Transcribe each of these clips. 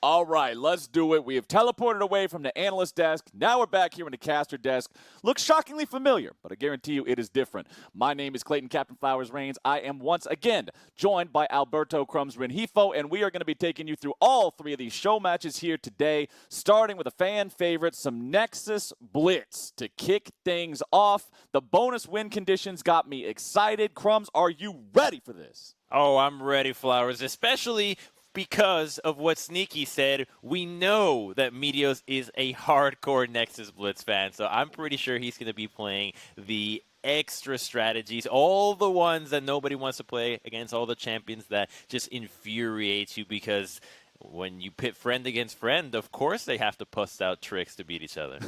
All right, let's do it. We have teleported away from the analyst desk. Now we're back here in the caster desk. Looks shockingly familiar, but I guarantee you it is different. My name is Clayton Captain Flowers Reigns. I am once again joined by Alberto Crumbs Renjifo, and we are going to be taking you through all three of these show matches here today, starting with a fan favorite, some Nexus Blitz to kick things off. The bonus win conditions got me excited. Crumbs, are you ready for this? Oh, I'm ready, Flowers, especially because of what Sneaky said. We know that Meteos is a hardcore Nexus Blitz fan, so I'm pretty sure he's going to be playing the extra strategies, all the ones that nobody wants to play against, all the champions that just infuriate you, because when you pit friend against friend, of course they have to bust out tricks to beat each other.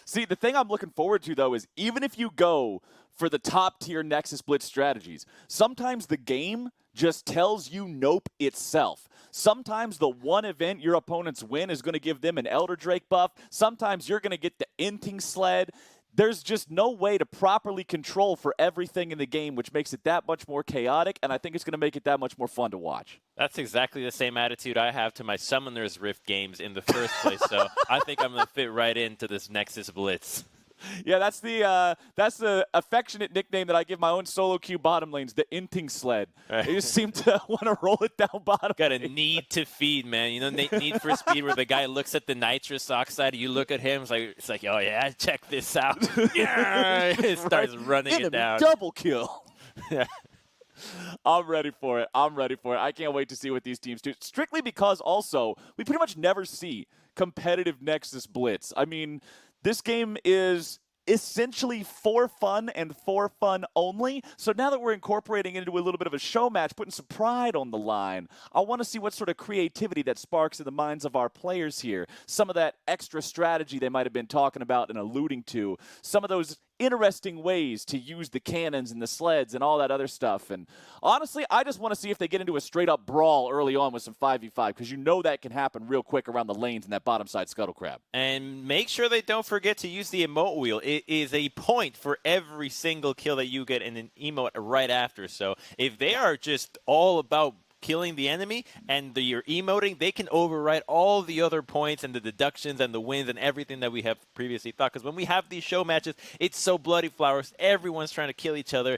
See, the thing I'm looking forward to, though, is even if you go for the top-tier Nexus Blitz strategies, sometimes the game just tells you nope itself. Sometimes the one event your opponents win is going to give them an Elder Drake buff. Sometimes you're going to get the Inting Sled. There's just no way to properly control for everything in the game, which makes it that much more chaotic, and I think it's going to make it that much more fun to watch. That's exactly the same attitude I have to my Summoner's Rift games in the first place, so I think I'm going to fit right into this Nexus Blitz. Yeah, that's the affectionate nickname that I give my own solo queue bottom lanes, the Inting Sled. Right. They just seem to want to roll it down bottom. Got a need to feed, man. You know, need for speed where the guy looks at the nitrous oxide, you look at him, it's like, oh yeah, check this out. Yeah, it starts running Enemy it down. Double kill. Yeah. I'm ready for it. I can't wait to see what these teams do. Strictly because also, we pretty much never see competitive Nexus Blitz. I mean, this game is essentially for fun and for fun only. So now that we're incorporating into a little bit of a show match, putting some pride on the line, I want to see what sort of creativity that sparks in the minds of our players here. Some of that extra strategy they might have been talking about and alluding to. Some of those interesting ways to use the cannons and the sleds and all that other stuff. And honestly, I just want to see if they get into a straight-up brawl early on with some 5v5, because you know that can happen real quick around the lanes in that bottom side Scuttle Crab. And make sure they don't forget to use the emote wheel. It is a point for every single kill that you get in an emote right after. So if they are just all about killing the enemy and you're emoting, they can overwrite all the other points and the deductions and the wins and everything that we have previously thought. Because when we have these show matches, it's so bloody, Flowers. Everyone's trying to kill each other,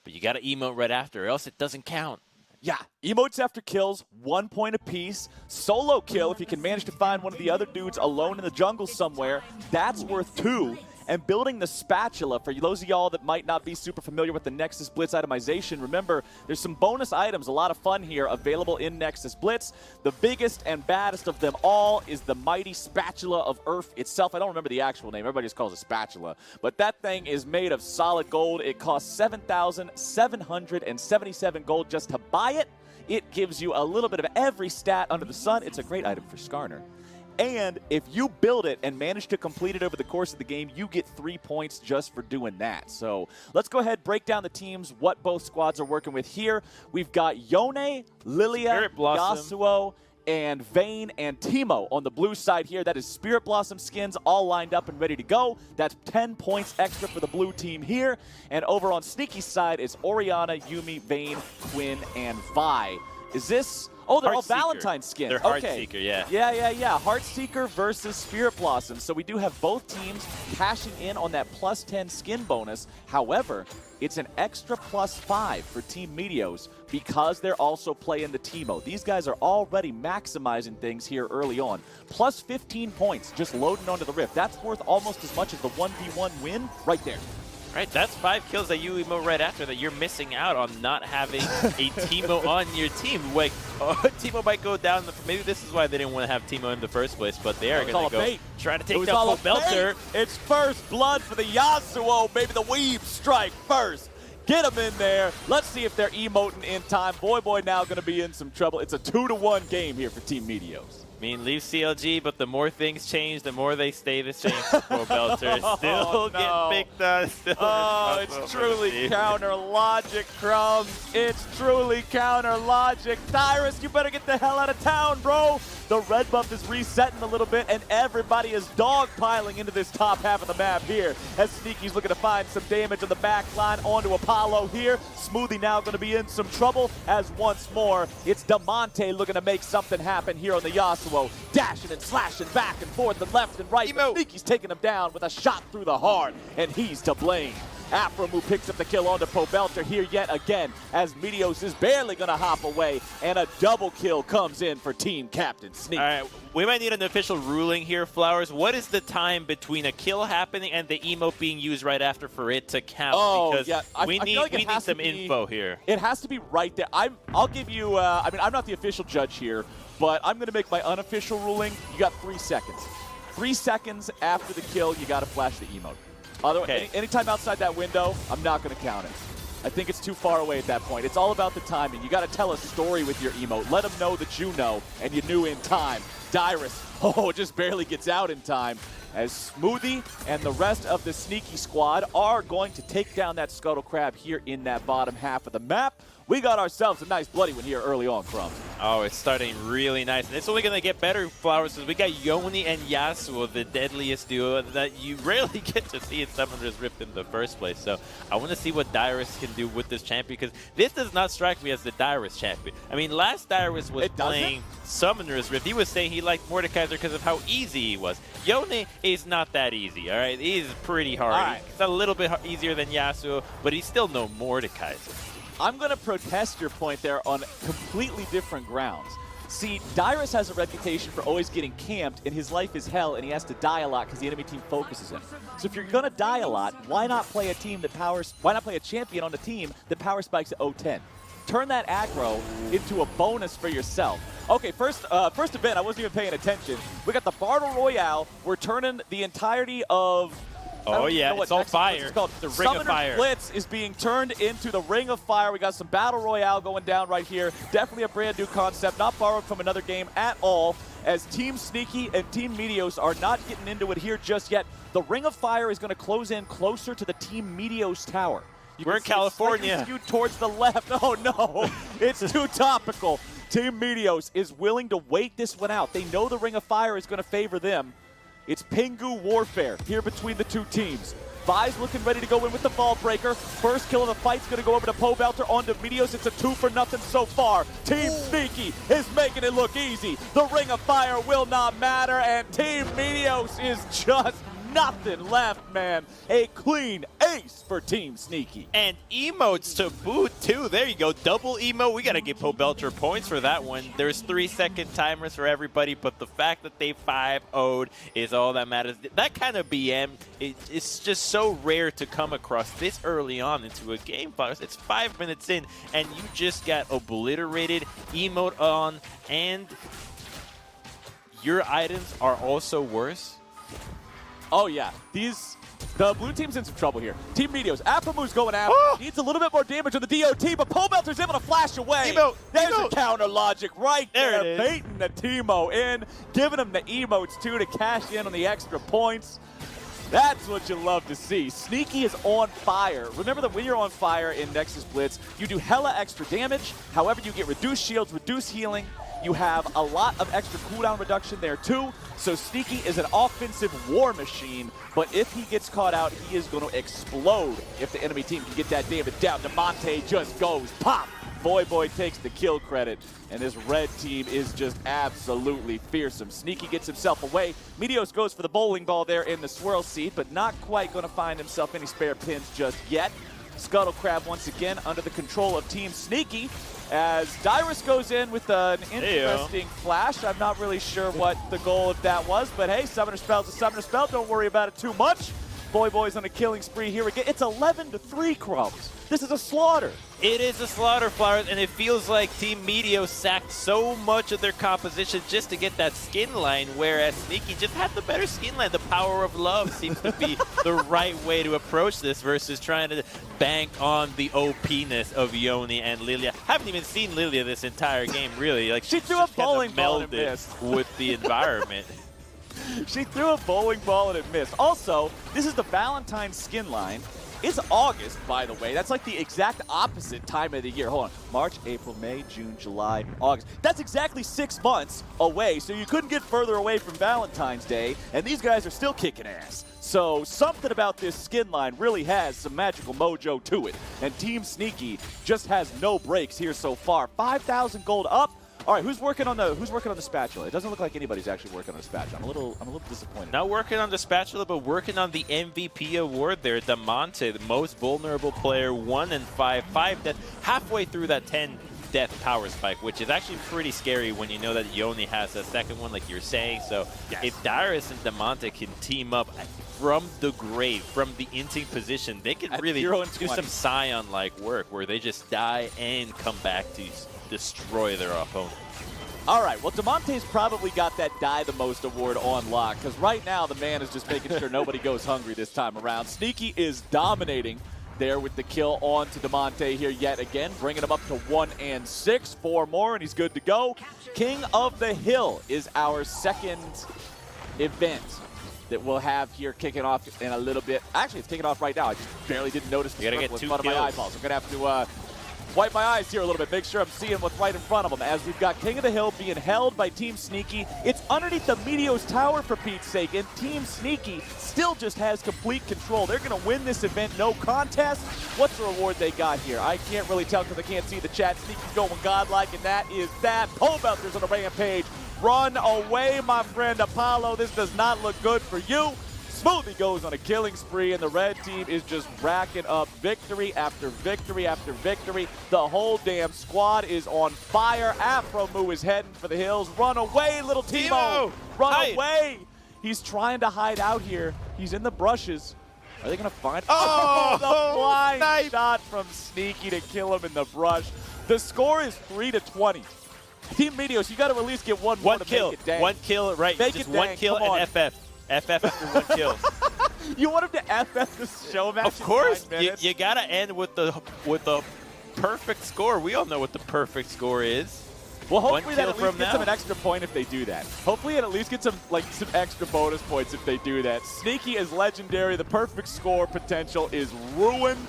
but you got to emote right after or else it doesn't count. Yeah, emotes after kills, 1 point apiece. Solo kill, if you can manage to find one of the other dudes alone in the jungle somewhere, that's worth 2. And building the spatula, for those of y'all that might not be super familiar with the Nexus Blitz itemization, remember, there's some bonus items, a lot of fun here, available in Nexus Blitz. The biggest and baddest of them all is the mighty Spatula of Earth itself. I don't remember the actual name. Everybody just calls it spatula. But that thing is made of solid gold. It costs 7,777 gold just to buy it. It gives you a little bit of every stat under the sun. It's a great item for Skarner. And if you build it and manage to complete it over the course of the game, you get 3 points just for doing that. So let's go ahead, break down the teams, what both squads are working with here. We've got Yone, Lilia, Yasuo, and Vayne and Teemo on the blue side here. That is Spirit Blossom skins all lined up and ready to go. That's 10 points extra for the blue team here. And over on Sneaky's side is Orianna, Yuumi, Vayne, Quinn, and Vi. Is this... Oh, they're all Valentine skins. They're Heartseeker, yeah. Yeah. Heartseeker versus Spirit Blossom. So we do have both teams cashing in on that plus 10 skin bonus. However, it's an extra plus 5 for Team Meteos because they're also playing the Teemo. These guys are already maximizing things here early on. Plus 15 points just loading onto the Rift. That's worth almost as much as the 1v1 win right there. Right, that's 5 kills that you emote right after that you're missing out on not having a Teemo on your team. Like, Teemo might go down. Maybe this is why they didn't want to have Teemo in the first place, but they are going to go try to take down Full Belter. It's first blood for the Yasuo, baby. The weave strike first. Get them in there. Let's see if they're emoting in time. Boy now going to be in some trouble. It's a 2-1 game here for Team Meteos. I mean, leave CLG, but the more things change, the more they stay the same. Full Belter still getting picked on. It's truly counter logic, Crumbs. It's truly counter logic. Tyrus, you better get the hell out of town, bro. The red buff is resetting a little bit, and everybody is dogpiling into this top half of the map here as Sneaky's looking to find some damage on the back line onto Apollo here. Smoothie now going to be in some trouble as once more it's Damonte looking to make something happen here on the Yasuo. duo, dashing and slashing back and forth and left and right. Emo. Sneaky's taking him down with a shot through the heart, and he's to blame. Afromu picks up the kill onto Pobelter here yet again, as Meteos is barely going to hop away, and a double kill comes in for Team Captain Sneaky. All right, we might need an official ruling here, Flowers. What is the time between a kill happening and the emote being used right after for it to count? Oh, because yeah. we need some info here. It has to be right there. I'll give you, I mean, I'm not the official judge here, but I'm going to make my unofficial ruling. You got 3 seconds. 3 seconds after the kill, you got to flash the emote. Okay. Anytime outside that window, I'm not going to count it. I think it's too far away at that point. It's all about the timing. You got to tell a story with your emote. Let them know that you know, and you knew in time. Dyrus, just barely gets out in time, as Smoothie and the rest of the Sneaky squad are going to take down that Scuttle Crab here in that bottom half of the map. We got ourselves a nice bloody one here early on, Crumbs. Oh, it's starting really nice. And it's only going to get better, Flowers, because we got Yoni and Yasuo, the deadliest duo that you rarely get to see in Summoner's Rift in the first place. So I want to see what Dyrus can do with this champion, because this does not strike me as the Dyrus champion. I mean, last Dyrus was playing Summoner's Rift. He was saying he liked Mordekaiser because of how easy he was. Yoni is not that easy, all right? He's pretty hard. Right. He's a little bit easier than Yasuo, but he's still no Mordekaiser. I'm going to protest your point there on completely different grounds. See, Dyrus has a reputation for always getting camped, and his life is hell, and he has to die a lot because the enemy team focuses him. So if you're going to die a lot, why not play a team that why not play a champion on a team that power spikes at 0-10? Turn that aggro into a bonus for yourself. Okay, first event, I wasn't even paying attention. We got the Battle Royale. We're turning the entirety of... Oh, yeah, it's all fire. The Ring of Fire. Blitz is being turned into the Ring of Fire. We got some Battle Royale going down right here. Definitely a brand new concept, not borrowed from another game at all, as Team Sneaky and Team Meteos are not getting into it here just yet. The Ring of Fire is going to close in closer to the Team Meteos tower. We're in California. Skewed towards the left. Oh, no. It's too topical. Team Meteos is willing to wait this one out. They know the Ring of Fire is going to favor them. It's Pingu warfare here between the two teams. Vi's looking ready to go in with the Vault Breaker. First kill of the fight's going to go over to Pobelter onto Meteos. It's a 2-for-0 so far. Team Sneaky is making it look easy. The Ring of Fire will not matter, and Team Meteos is just nothing left, man. A clean ace for Team Sneaky. And emotes to boot, too. There you go. Double emote. We got to give Pobelter points for that one. There's 3-second timers for everybody, but the fact that they 5-0'd is all that matters. That kind of BM, it's just so rare to come across this early on into a game. It's 5 minutes in, and you just got obliterated, emote on, and your items are also worse. Oh, yeah. The blue team's in some trouble here. Team Meteos, Afromu's going after. Needs a little bit more damage on the DOT, but Pobelter's able to flash away. There's a counter logic right there. Baiting the Teemo in, giving him the emotes, too, to cash in on the extra points. That's what you love to see. Sneaky is on fire. Remember that when you're on fire in Nexus Blitz, you do hella extra damage. However, you get reduced shields, reduced healing. You have a lot of extra cooldown reduction there too. So Sneaky is an offensive war machine, but if he gets caught out, he is going to explode if the enemy team can get that damage down. DeMonte just goes pop. Boy takes the kill credit, and this red team is just absolutely fearsome. Sneaky gets himself away. Meteos goes for the bowling ball there in the swirl seat, but not quite going to find himself any spare pins just yet. Scuttle Crab once again under the control of Team Sneaky, as Dyrus goes in with an interesting flash. I'm not really sure what the goal of that was, but hey, Summoner Spell's a Summoner Spell. Don't worry about it too much. Boy's on a killing spree here again. It's 11-3, Crumbs. This is a slaughter. It is a slaughter, Flowers, and it feels like Team Meteos sacked so much of their composition just to get that skin line, whereas Sneaky just had the better skin line. The power of love seems to be the right way to approach this versus trying to bank on the OP-ness of Yoni and Lilia. Haven't even seen Lilia this entire game, really. Like she threw a bowling ball and missed with the environment. She threw a bowling ball and it missed. Also, this is the Valentine's skin line. It's August, by the way. That's like the exact opposite time of the year. Hold on. March, April, May, June, July, August. That's exactly 6 months away, so you couldn't get further away from Valentine's Day, and these guys are still kicking ass. So something about this skin line really has some magical mojo to it, and Team Sneaky just has no breaks here so far. 5,000 gold up. All right, who's working on the spatula? It doesn't look like anybody's actually working on a spatula. I'm a little disappointed. Not working on the spatula, but working on the MVP award there. Damonte, the most vulnerable player, 1 and 5, 5 death, halfway through that 10 death power spike, which is actually pretty scary when you know that Yoni has a second one, like you're saying. So if Darius and Damonte can team up from the grave, from the inting position, they can really do some Scion-like work where they just die and come back to destroy their opponent. All right, well, Damonte's probably got that die the most award on lock, because right now the man is just making sure nobody goes hungry this time around. Sneaky is dominating there with the kill on to Damonte here yet again, bringing him up to 1 and 6. 4 more, and he's good to go. King of the Hill is our second event that we'll have here kicking off in a little bit. Actually, it's kicking off right now. I just barely didn't notice the get with 2 front of my kills. eyeballs. I'm going to have to wipe my eyes here a little bit, make sure I'm seeing what's right in front of them, as we've got King of the Hill being held by Team Sneaky. It's underneath the Meteos Tower, for Pete's sake, and Team Sneaky still just has complete control. They're going to win this event, no contest. What's the reward they got here? I can't really tell because I can't see the chat. Sneaky's going godlike, and that is that. Pole Belters on a rampage. Run away, my friend Apollo. This does not look good for you. Smoothie goes on a killing spree, and the red team is just racking up victory after victory after victory. The whole damn squad is on fire. Afro Moo is heading for the hills. Run away, little Timo! Run away! He's trying to hide out here. He's in the brushes. Are they going to find... Oh, the flying shot from Sneaky to kill him in the brush. The score is 3-20. Team Meteos, you got to at least get one more to kill. make it dang. One kill, right. Make just it one dang. kill Come on. and FF. FF after 1 kill. You want him to FF the show match? Of course, in 9 minutes? you gotta end with the perfect score. We all know what the perfect score is. Well, hopefully that kill at least from gets now. them an extra point if they do that. Hopefully it at least gets them some extra bonus points if they do that. Sneaky is legendary. The perfect score potential is ruined.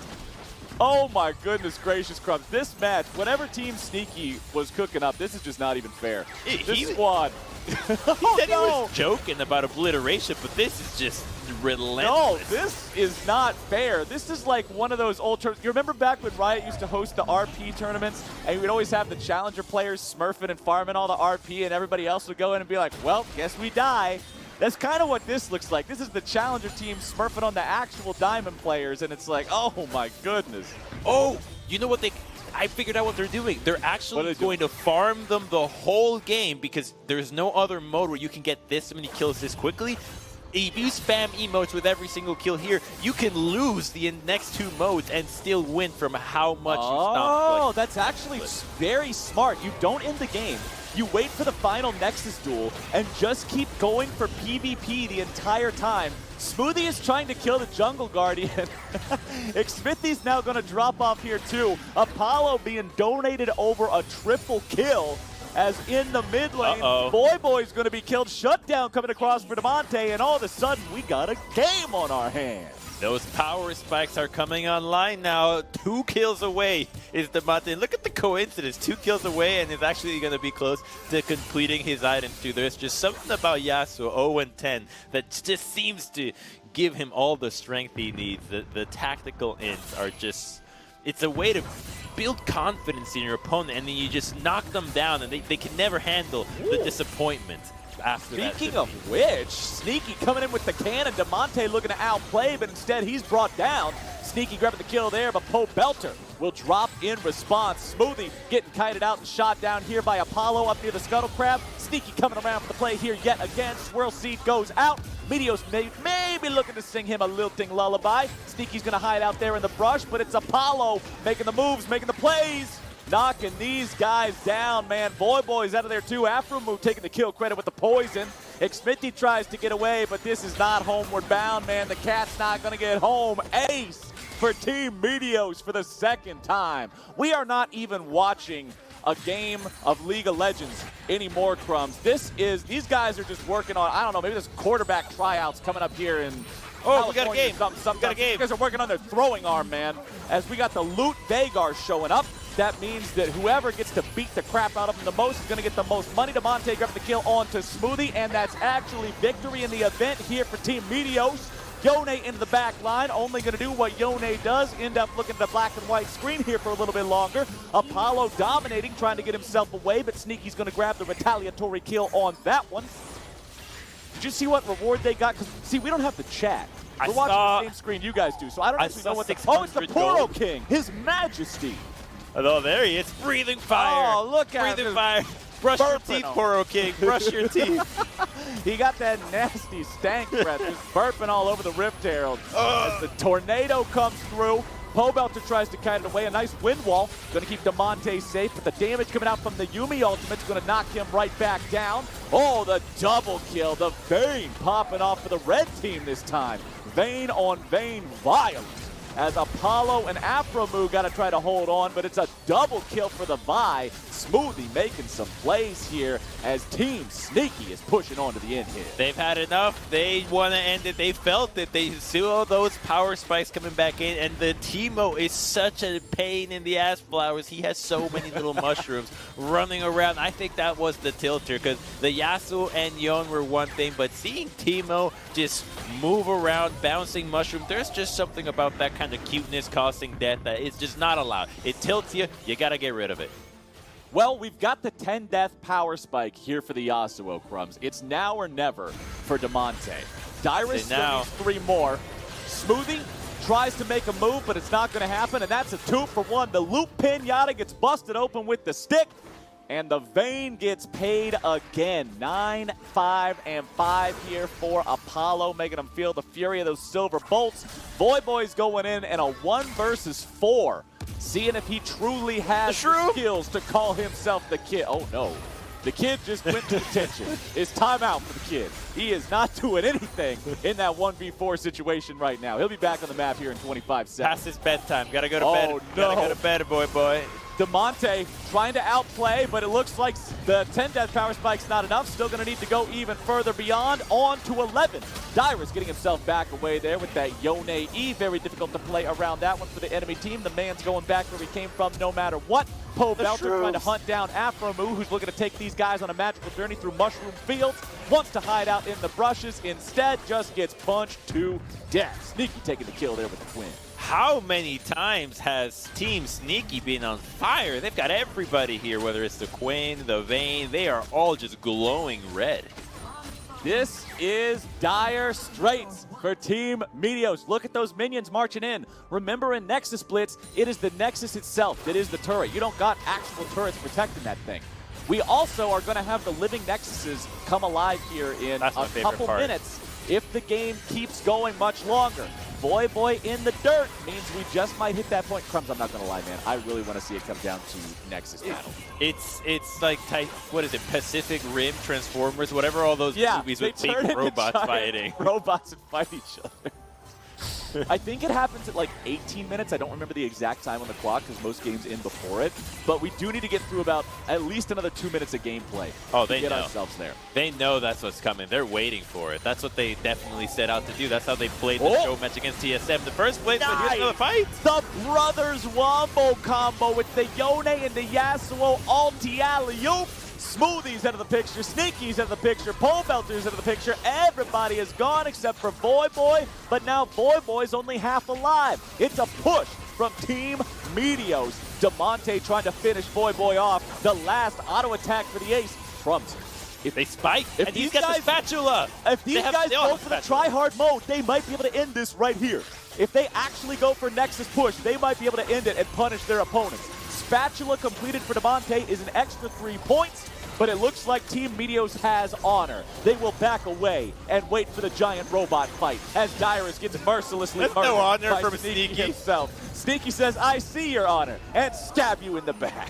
Oh my goodness gracious crumbs. This match, whatever Team Sneaky was cooking up, this is just not even fair. This squad. He said he was joking about obliteration, but this is just relentless. No, this is not fair. This is like one of those old tournaments. You remember back when Riot used to host the RP tournaments, and we'd always have the challenger players smurfing and farming all the RP, and everybody else would go in and be like, well, guess we die. That's kind of what this looks like. This is the challenger team smurfing on the actual diamond players, and it's like, oh my goodness. Oh, you know what I figured out what they're doing. They're actually going to farm them the whole game because there's no other mode where you can get this many kills this quickly. If you spam emotes with every single kill here, you can lose the next 2 modes and still win from how much you stop. Oh, that's actually very smart. You don't end the game. You wait for the final Nexus duel and just keep going for PvP the entire time. Smoothie is trying to kill the Jungle Guardian. Xmithy's now going to drop off here too. Apollo being donated over a triple kill, as in the mid lane, Boy's going to be killed. Shutdown coming across for Damonte, and all of a sudden we got a game on our hands. Those power spikes are coming online now. 2 kills away is Damonte. And look at the coincidence. 2 kills away, and is actually going to be close to completing his items too. There's just something about Yasuo 0 and 10 that just seems to give him all the strength he needs. The tactical ints are just... It's a way to build confidence in your opponent, and then you just knock them down, and they can never handle the disappointment. Speaking of which, Sneaky coming in with the cannon. Damonte looking to outplay, but instead he's brought down. Sneaky grabbing the kill there, but Poe Belter will drop in response. Smoothie getting kited out and shot down here by Apollo up near the Scuttle Crab. Sneaky coming around for the play here yet again. Swirl Seed goes out. Meteos maybe looking to sing him a lilting lullaby. Sneaky's going to hide out there in the brush, but it's Apollo making the moves, making the plays. Knocking these guys down, man. Boy's out of there too. Afro Move taking the kill credit with the poison. Xmithy tries to get away, but this is not homeward bound, man. The cat's not going to get home. Ace for Team Meteos for the second time. We are not even watching a game of League of Legends anymore, Crumbs. These guys are just working on, I don't know, maybe there's quarterback tryouts coming up here in we got a game. These guys are working on their throwing arm, man. As we got the Loot Vagar showing up. That means that whoever gets to beat the crap out of them the most is going to get the most money. Damonte grabbing the kill onto Smoothie, and that's actually victory in the event here for Team Meteos. Yone into the back line, only going to do what Yone does, end up looking at the black and white screen here for a little bit longer. Apollo dominating, trying to get himself away, but Sneaky's going to grab the retaliatory kill on that one. Did you see what reward they got? Because, see, we don't have the chat. We're watching the same screen you guys do, so I don't actually know what the... Oh, it's the Poro King, His Majesty. Oh, there he is, breathing fire. Oh, look at him. Breathing fire. Brush your teeth, Poro King, brush your teeth. He got that nasty stank breath, just burping all over the Rift Herald. As the tornado comes through, Pobelter tries to kite it away. A nice wind wall, going to keep Damonte safe, but the damage coming out from the Yuumi ultimate is going to knock him right back down. Oh, the double kill, the Vayne popping off for the red team this time. Vayne on Vayne violence. As Apollo and Afromu got to try to hold on, but it's a double kill for the Vi. Smoothie making some plays here as Team Sneaky is pushing on to the end here. They've had enough. They want to end it. They felt it. They saw those power spikes coming back in, and the Teemo is such a pain in the ass flowers. He has so many little mushrooms running around. I think that was the tilter, because the Yasuo and Yon were one thing, but seeing Teemo just move around, bouncing mushrooms, there's just something about that kind of cuteness causing death that is just not allowed. It tilts you. You got to get rid of it. Well, we've got the 10 death power spike here for the Yasuo, Crumbs. It's now or never for Damonte. Dyrus still needs 3 more. Smoothie tries to make a move, but it's not going to happen, and that's a 2-for-1. The loop pinata gets busted open with the stick, and the Vayne gets paid again. 9, 5, and 5 here for Apollo, making him feel the fury of those silver bolts. Boy's going in a 1 versus 4. Seeing if he truly has the skills to call himself the kid. Oh, no. The kid just went to detention. It's timeout for the kid. He is not doing anything in that 1v4 situation right now. He'll be back on the map here in 25 seconds. Past his bedtime. Gotta go to bed. No. Gotta go to bed, boy. Damonte trying to outplay, but it looks like the 10 death power spike's not enough. Still going to need to go even further beyond. On to 11. Dyrus getting himself back away there with that Yone E. Very difficult to play around that one for the enemy team. The man's going back where he came from no matter what. Pobelter trying to hunt down Afromu, who's looking to take these guys on a magical journey through mushroom fields. Wants to hide out in the brushes. Instead, just gets punched to death. Sneaky taking the kill there with the Quinn. How many times has Team Sneaky been on fire? They've got everybody here, whether it's the Quinn, the Vayne. They are all just glowing red. This is dire straits for Team Meteos. Look at those minions marching in. Remember, in Nexus Blitz, it is the Nexus itself that is the turret. You don't got actual turrets protecting that thing. We also are going to have the living Nexuses come alive here in a couple minutes if the game keeps going much longer. Boy in the dirt means we just might hit that point. Crumbs, I'm not going to lie, man. I really want to see it come down to Nexus battle. It's like, what is it, Pacific Rim, Transformers, whatever all those movies with big robots fighting. Robots and fight each other. I think it happens at like 18 minutes. I don't remember the exact time on the clock because most games end before it. But we do need to get through about at least another 2 minutes of gameplay to get ourselves there. They know that's what's coming. They're waiting for it. That's what they definitely set out to do. That's how they played the show match against TSM in the first place. Nice. But here's another fight. The Brothers Wombo combo with the Yone and the Yasuo ulti alley-oop. Smoothie's out of the picture, Sneaky's out of the picture, Pobelter's out of the picture. Everybody is gone except for Boy, but now Boy's only half alive. It's a push from Team Meteos. Damonte trying to finish Boy off. The last auto attack for the ace. Crumbs. If they spike, and he's got the spatula. If these guys go for the try-hard mode, they might be able to end this right here. If they actually go for Nexus push, they might be able to end it and punish their opponents. Spatula completed for Damonte is an extra 3 points. But it looks like Team Meteos has honor. They will back away and wait for the giant robot fight as Dyrus gets mercilessly murdered no honor by from Sneaky Sneaky himself. Sneaky says, I see your honor, and stab you in the back.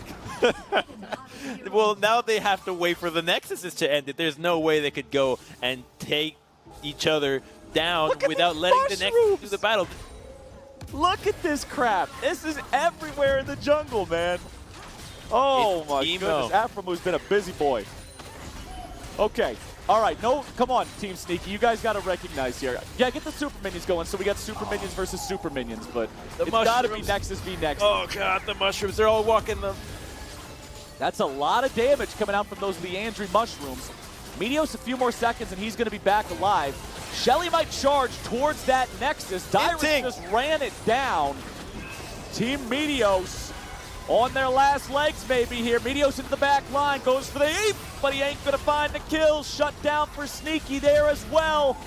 Well, now they have to wait for the Nexuses to end it. There's no way they could go and take each other down without letting the Nexus do the battle. Look at this crap. This is everywhere in the jungle, man. Oh my goodness, Afromu's been a busy boy. Okay, all right, come on, Team Sneaky, you guys got to recognize here. Yeah, get the super minions going, so we got super minions versus super minions, but it's got to be Nexus v Nexus. Oh god, the mushrooms, they're all walking them. That's a lot of damage coming out from those Leandry mushrooms. Meteos a few more seconds and he's going to be back alive. Shelly might charge towards that Nexus. Dyrus just ran it down. Team Meteos on their last legs maybe here. Meteos into the back line, goes for the Eep, but he ain't gonna find the kill. Shut down for Sneaky there as well.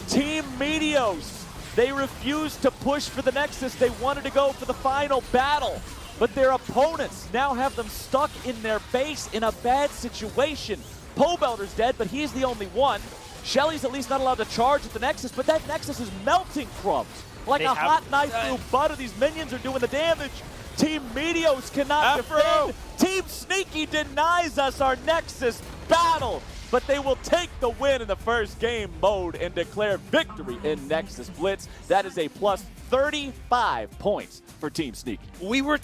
Team Meteos, they refused to push for the Nexus. They wanted to go for the final battle, but their opponents now have them stuck in their base in a bad situation. Pobelder's dead, but he's the only one. Shelly's at least not allowed to charge at the Nexus, but that Nexus is melting crumbs. Like a hot knife through butter, these minions are doing the damage. Team Meteos cannot defend. Team Sneaky denies us our Nexus battle, but they will take the win in the first game mode and declare victory in Nexus Blitz. That is a plus 35 points for Team Sneaky. We were